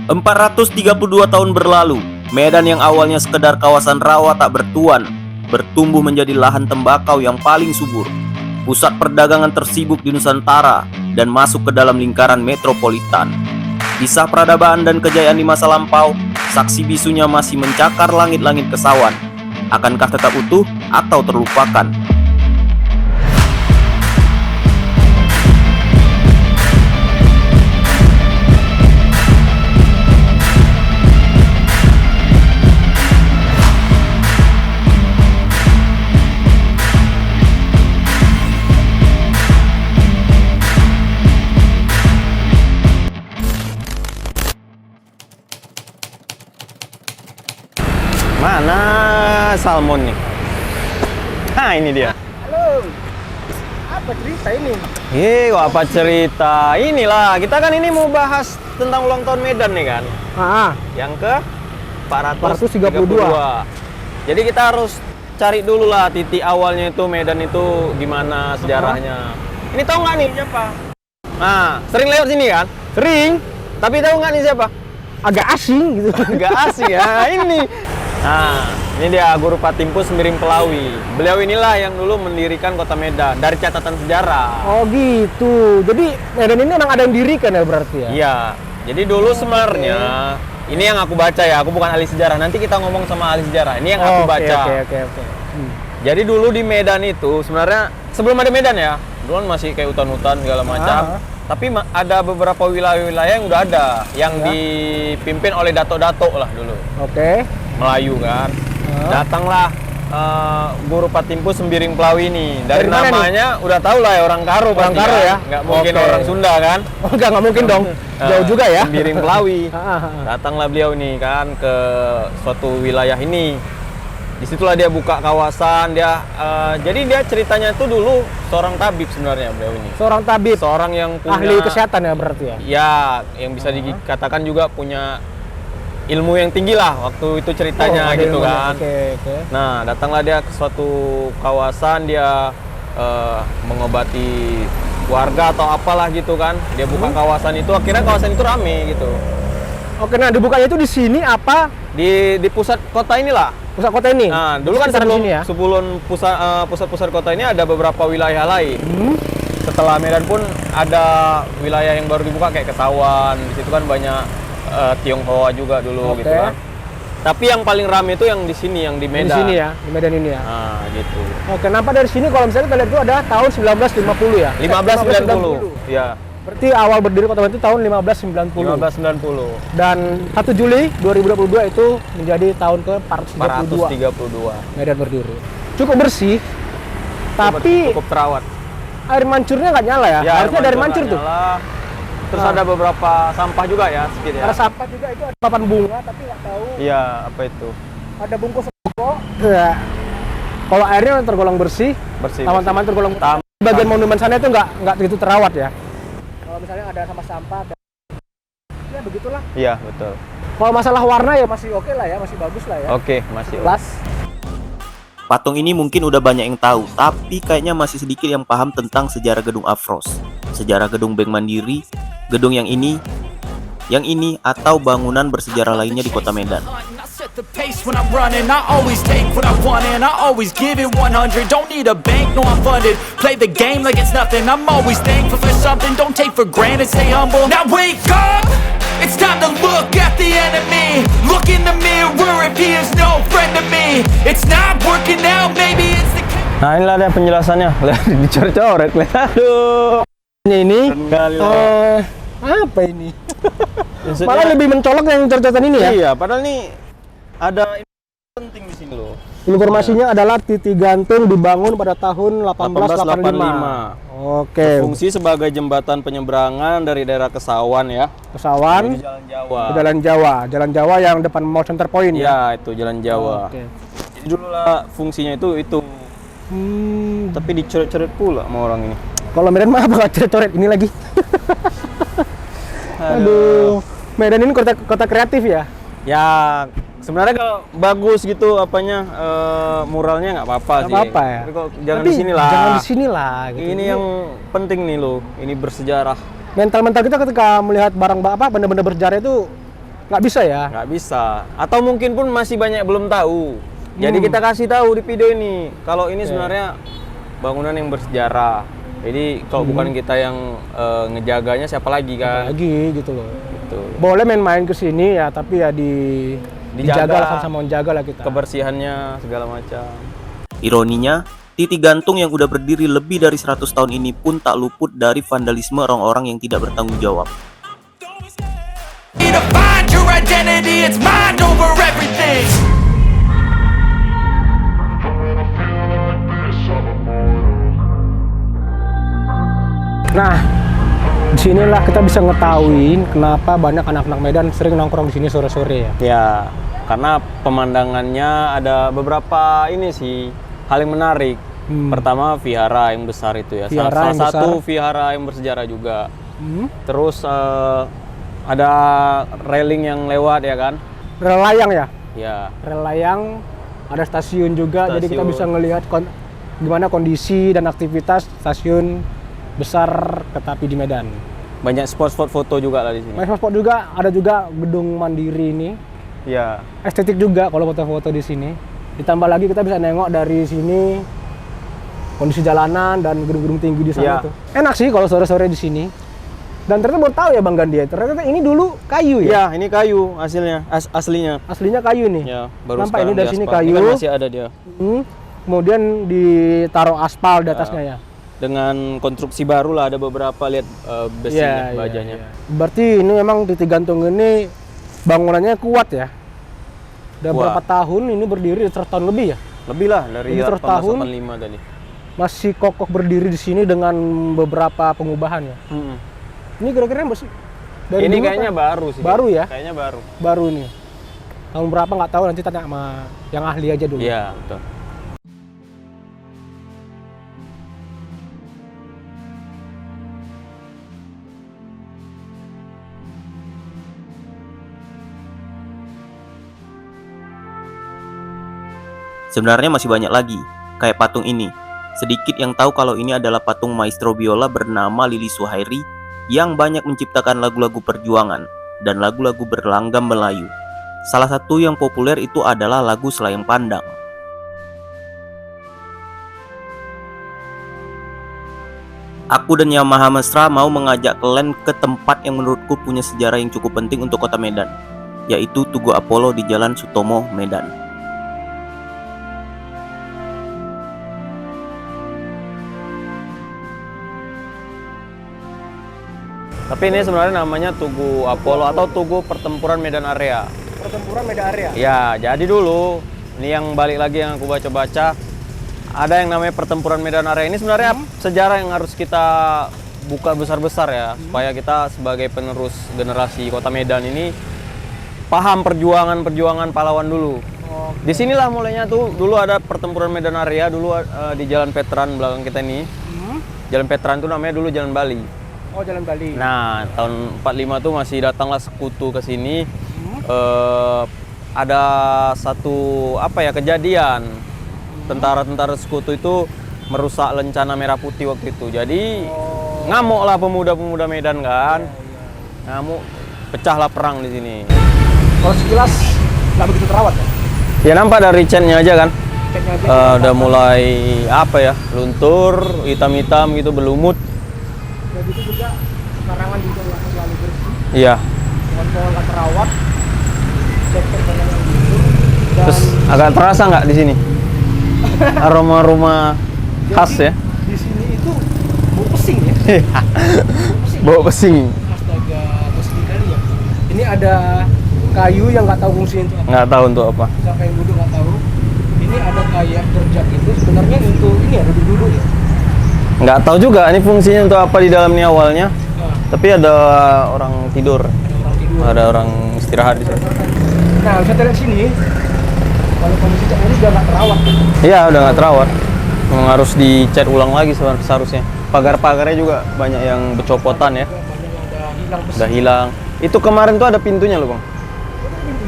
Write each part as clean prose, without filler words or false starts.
432 tahun berlalu, Medan yang awalnya sekedar kawasan rawa tak bertuan, bertumbuh menjadi lahan tembakau yang paling subur, pusat perdagangan tersibuk di Nusantara, dan masuk ke dalam lingkaran metropolitan. Kisah peradaban dan kejayaan di masa lampau, saksi bisunya masih mencakar langit-langit kesawan. Akankah tetap utuh atau terlupakan? Mana salmon nih? Nah, ini dia. Halo, apa cerita ini? Kok apa cerita? Inilah, kita kan ini mau bahas tentang ulang tahun Medan nih kan? Yang ke 432. Jadi kita harus cari dulu lah titik awalnya itu Medan itu gimana sejarahnya. Ini tahu nggak nih siapa? Nah, sering lewat sini kan? Sering, Tapi tahu nggak nih siapa? agak asing gitu. Agak asik ya ini. Nah, ini dia Guru Patimpus Sembiring Pelawi. Beliau inilah yang dulu mendirikan kota Medan dari catatan sejarah. Oh gitu. Jadi Medan ini memang ada yang dirikan ya berarti ya? Iya. Jadi dulu sebenarnya ini yang aku baca ya. Aku bukan ahli sejarah. Nanti kita ngomong sama ahli sejarah. Ini yang aku baca. Oke. Jadi dulu di Medan itu sebenarnya sebelum ada Medan ya. Dulu kan masih kayak hutan-hutan segala macam. Tapi ada beberapa wilayah-wilayah yang udah ada yang dipimpin oleh dato-dato lah dulu. Oke. Melayu kan. Datanglah Guru Patimpus Sembiring Pelawi ini. Dari mana namanya udah tahu lah ya orang Karo. Orang pasti Karo kan? ya? Nggak mungkin orang Sunda kan? Oh nggak mungkin dong. Jauh juga ya? Sembiring Pelawi. Datanglah beliau nih kan ke suatu wilayah ini. Disitulah dia buka kawasan. Jadi dia ceritanya itu dulu seorang tabib sebenarnya beliau ini. Seorang tabib. Seorang yang punya Ahli kesehatan ya berarti ya? Ya, yang bisa dikatakan juga punya ilmu yang tinggi lah waktu itu ceritanya gitu kan. Oke. Nah, datanglah dia ke suatu kawasan, dia mengobati warga atau apalah gitu kan. Dia buka kawasan itu, akhirnya kawasan itu rame gitu. Oke, nah dibukanya itu di sini apa? Di pusat kota inilah. Pusat kota ini? Nah, dulu kan Sekitaran sebelum sini ya? pusat kota ini ada beberapa wilayah lain. Setelah Medan pun ada wilayah yang baru dibuka kayak Kesawan. Di situ kan banyak Tionghoa juga dulu gitu kan. Tapi yang paling ramai itu yang di sini, yang di Medan. Di sini ya, di Medan ini ya. Nah, gitu. Oke, kenapa dari sini kalau misalnya kita lihat itu ada tahun 1950 ya? 1590. Ya, Berarti awal berdiri Kota Medan itu tahun 1590. 1590. Dan 1 Juli 2022 itu menjadi tahun ke 432 432. Medan berdiri. Cukup bersih, tapi cukup terawat. air mancurnya nggak nyala ya? Harusnya dari mancur tuh. Nyala. Terus ada beberapa sampah juga ya, sedikit ya. Ada sampah juga, itu ada papan bunga, tapi nggak tahu. Iya, apa itu? Ada bungkus rokok. Ya. Kalau airnya tergolong bersih, Bersih. taman-taman tergolong bersih. Bagian monumen sana itu nggak begitu terawat ya. Kalau misalnya ada sampah, ya begitulah. Iya, betul. Kalau masalah warna ya masih oke lah ya, masih bagus lah ya. Oke, masih. Jelas. Patung ini mungkin udah banyak yang tahu, tapi kayaknya masih sedikit yang paham tentang sejarah gedung Afros, sejarah gedung Bank Mandiri, gedung yang ini, atau bangunan bersejarah lainnya di kota Medan. The pace when I'm running, I always take what I want and I always give it 100. Don't need a bank, no I'm funded. Play the game like it's nothing. I'm always thankful for something. Don't take for granted, stay humble. Now wake up, it's time to look at the enemy. Look in the mirror if he is no friend to me. It's not working out, maybe it's the... Nah, inilah dia penjelasannya. Dicoret-coret. Aduh. Ini Kali apa ini? Maksudnya- Malah lebih mencolok yang coretan ini ya. Iya, padahal nih ada penting di sini loh. Informasinya adalah titik gantung dibangun pada tahun 1885. Oke. Fungsi sebagai jembatan penyeberangan dari daerah Kesawan ya. Kesawan, Menuju Jalan Jawa. ke Jalan Jawa yang depan Mall Center Point ya. Iya, itu Jalan Jawa. Oke. Jadi dulu lah fungsinya itu. Tapi dicoret-coret pula sama orang ini. Kalau Medan mah bakal coret-coret ini lagi. Aduh. Medan ini kota kreatif ya. Ya, sebenarnya kalau bagus gitu apanya muralnya nggak apa-apa sih. Nggak apa-apa ya. Tapi kok jangan Tapi di sini lah. Jangan di sini lah. Gitu. Ini yang penting nih loh. Ini bersejarah. Mental kita ketika melihat barang benda-benda bersejarah itu nggak bisa ya? Nggak bisa. Atau mungkin pun masih banyak belum tahu. Jadi kita kasih tahu di video ini kalau ini sebenarnya bangunan yang bersejarah. Jadi kalau bukan kita yang ngejaganya, siapa lagi kan? Lagi gitu loh. Gitu. Boleh main-main ke sini ya, tapi ya dijaga lah, sama-sama menjaga lah kita. Kebersihannya segala macam. Ironinya, titik gantung yang udah berdiri lebih dari 100 tahun ini pun tak luput dari vandalisme orang-orang yang tidak bertanggung jawab. To find your identity, it's mind over everything. Nah, disinilah kita bisa ngetahuin kenapa banyak anak-anak Medan sering nongkrong di sini sore-sore ya. Ya, karena pemandangannya ada beberapa ini sih hal yang menarik. Pertama, vihara yang besar itu ya. Salah satu vihara yang bersejarah juga. Terus ada railing yang lewat ya kan? Rel layang ya? Ya. Rel layang, ada stasiun juga, jadi kita bisa ngelihat gimana kondisi dan aktivitas stasiun besar kereta api di Medan. Banyak spot-spot foto juga lah di sini. Banyak spot juga, ada juga gedung Mandiri ini. Ya. Estetik juga kalau foto-foto di sini. Ditambah lagi kita bisa nengok dari sini kondisi jalanan dan gedung-gedung tinggi di sana tuh. Enak sih kalau sore-sore di sini. Dan ternyata baru tahu ya Bang Gandhi, ternyata ini dulu kayu ya? Ya, ini kayu hasilnya, aslinya. Aslinya kayu nih. Ya, baru nampak ini dari sini aspal. kayu. Ini kan masih ada dia. Kemudian ditaruh aspal di atasnya ya. Dengan konstruksi baru lah, ada beberapa lihat besinya, bajanya. Berarti ini memang titik gantung ini bangunannya kuat ya. Udah berapa tahun ini berdiri? 100 tahun lebih ya? Lebih lah dari 1885 tadi. Masih kokoh berdiri di sini dengan beberapa pengubahan ya. Ini kira-kira masih dari ini dulu kayaknya kan? baru sih. Baru ya? Kayaknya baru. Baru nih. Tahun berapa nggak tahu, nanti tanya sama yang ahli aja dulu. Iya, betul. Sebenarnya masih banyak lagi, kayak patung ini. Sedikit yang tahu kalau ini adalah patung maestro biola bernama Lili Suhairi yang banyak menciptakan lagu-lagu perjuangan dan lagu-lagu berlanggam Melayu. Salah satu yang populer itu adalah lagu Selayang Pandang. Aku dan Yamaha Mesra mau mengajak kalian ke tempat yang menurutku punya sejarah yang cukup penting untuk kota Medan, yaitu Tugu Apollo di Jalan Sutomo, Medan. Tapi ini sebenarnya namanya Tugu Apollo atau Tugu Pertempuran Medan Area. Pertempuran Medan Area? Ya, jadi dulu, ini yang balik lagi yang aku baca-baca, ada yang namanya Pertempuran Medan Area. Ini sebenarnya sejarah yang harus kita buka besar-besar ya, supaya kita sebagai penerus generasi kota Medan ini paham perjuangan pahlawan dulu. Disinilah mulainya tuh, dulu ada Pertempuran Medan Area, dulu di Jalan Veteran belakang kita ini. Jalan Veteran itu namanya dulu Jalan Bali. Oh, Jalan Bali. Nah, tahun 45 tuh masih datanglah sekutu ke sini. Ada satu kejadian. Tentara-tentara sekutu itu merusak lencana Merah Putih waktu itu. Jadi ngamuklah pemuda-pemuda Medan kan. Ngamuk, pecahlah perang di sini. Kalau sekilas nggak begitu terawat ya? Ya nampak dari catnya aja kan. Udah mulai luntur, hitam-hitam gitu, berlumut. Dan itu juga karangan juga nggak terlalu bersih. Iya. Pohon-pohon nggak terawat. Cek banyak yang gitu. Terus agak terasa nggak di sini? Aroma-aroma khas ya? Di sini itu bau pesing ya? Bau pesing. Astaga, pesing kali ya. Ini ada kayu yang nggak tahu fungsinya untuk apa. Nggak tahu untuk apa. Siapa yang duduk nggak tahu. Ini ada kayak berjak itu sebenarnya untuk ini ya, duduk-duduk ya. Nggak tahu juga ini fungsinya untuk apa di dalam ini awalnya. Tapi ada orang tidur. Ada orang istirahat di sini. Nah, bisa lihat sini. Kalau kondisi cat ini udah nggak terawat. Iya, udah nggak terawat. Memang harus dicat ulang lagi seharusnya. Pagar-pagarnya juga banyak yang bercopotan ya. Udah hilang. Itu kemarin tuh ada pintunya loh, Bang.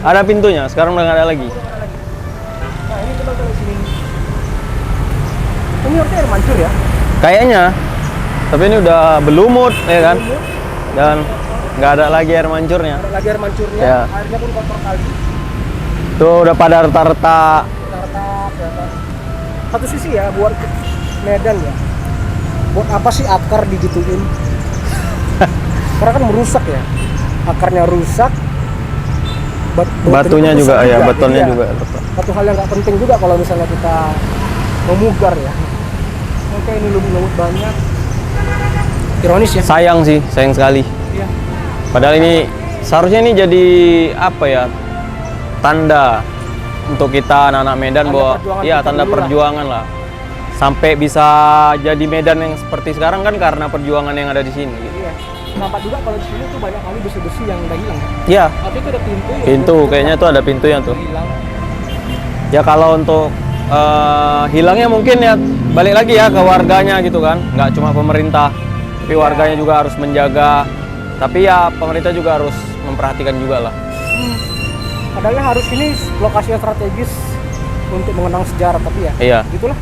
Ada pintunya, sekarang udah nggak ada lagi. Nah, ini coba dari sini. Ini harusnya air mancur ya? Kayaknya. Tapi ini udah berlumut ya kan. Dan nggak ada lagi air mancurnya. Ada lagi air mancurnya, Ya. airnya pun kotor kali. Tuh udah pada retak-retak. Retak ya kan. Satu sisi ya buat Medan ya. Buat apa sih akar digituin? Karena kan merusak ya. Akarnya rusak. Batunya juga rusak ya, Jadi betonnya ya, juga. Satu hal yang nggak penting juga kalau misalnya kita memugar ya. Oke, ini lumut banyak. Ironis ya. Sayang sih, sayang sekali. Iya. Padahal ini seharusnya ini jadi apa ya? Tanda untuk kita anak-anak Medan Tanda bahwa perjuangan iya kita tanda dulu lah. perjuangan lah. Sampai bisa jadi Medan yang seperti sekarang kan karena perjuangan yang ada di sini. Iya. Nampak juga kalau di sini tuh banyak kali besi-besi yang udah hilang. Iya, Tapi itu ada pintu ya. pintu kayaknya tuh ada pintunya tuh. hilang. Ya kalau untuk hilangnya mungkin ya balik lagi ya ke warganya gitu kan, nggak cuma pemerintah, tapi warganya juga harus menjaga. Tapi ya pemerintah juga harus memperhatikan juga lah. Padahal harus ini lokasi yang strategis untuk mengenang sejarah, tapi ya Iya. gitulah.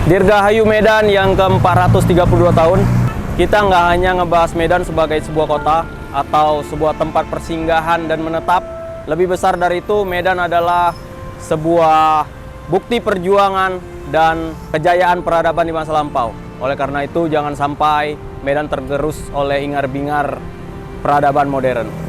Dirgahayu Medan yang ke-432 tahun, kita nggak hanya ngebahas Medan sebagai sebuah kota atau sebuah tempat persinggahan dan menetap. Lebih besar dari itu, Medan adalah sebuah bukti perjuangan dan kejayaan peradaban di masa lampau. Oleh karena itu, jangan sampai Medan tergerus oleh ingar-bingar peradaban modern.